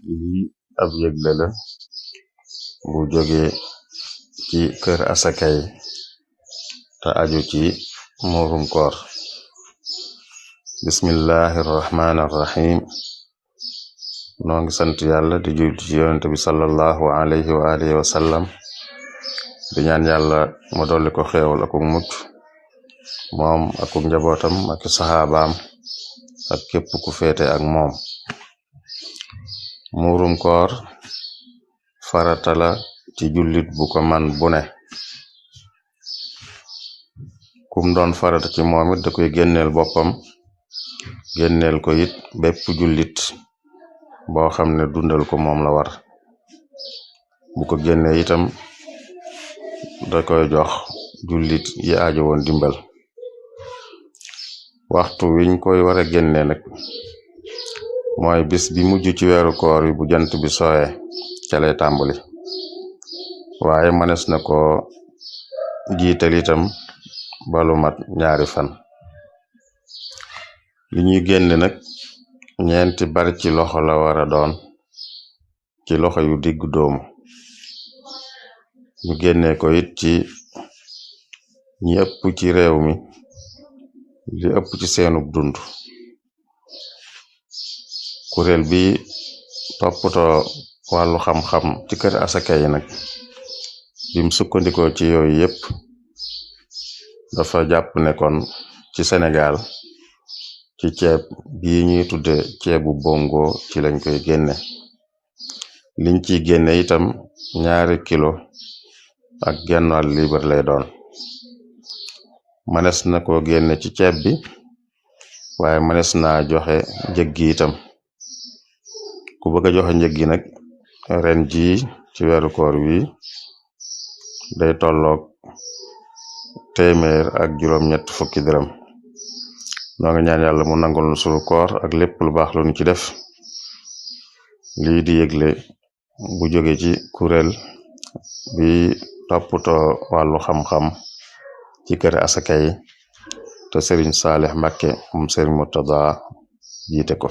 lii ab yëgle la bu jóge ci kër asakay te aju ci muurum koor. Bismillahirrahmanirrahim. noo ngi sant yàlla di julli ci yonent bi sallallahu alayhi wa alihi wa sallam, di ñaan yàlla mu dolli ko xéewal ak mucc moom ak njabootam ak saxaabaam ak képp ku féete ak moom. muurum koor farata la ci jullit bu ko man bu ne. kum doon farata ci moom it da koy génneel boppam, génneel ko it bépp jullit boo xam ne dundal ko moom la war. bu ko génnee itam da koy jox jullit yi aajo woon dimbal. waxtu wiñ koy war a génne nag mooy bis bi mujj ci weeru koor yi bu jant bi sooye ca lay tàmbali, waaye mënees na ko jiital itam balu mat ñaari fan. li ñuy génne nag ñeenti bari ci loxo la war a doon, ci loxo yu digg doomu. ñu génne ko it ci ñi ëpp ci réew mi, li ëpp ci seenub dund. kuréel bi toppatoo wàllu xam-xam ci kër asaka yi nag bim sukkandikoo ci yooyu yépp dafa jàpp ne kon ci Sénégal ci ceeb bii ñuy tudde ceebu bongo ci lañ koy génne. liñ ciy génne itam 2 kilo ak 1/2 liibar lay doon. mënees na ko génne ci ceeb bi, waaye mënees naa joxe njëg gi itam. ku bëgg a joxe njëg gi nag ren ji ci weeru koor wi day tolloog 180 dërëm. noo ngi ñaan yàlla mu nangul nu sunu koor ak lépp lu baax lu ñu ci def. lii di yëgle bu jóge ci kuréel bi toppatoo wàllu xam-xam ci kër asaka yi te Serigne Saleh Mbacké moom Serigne Murtada jiite ko.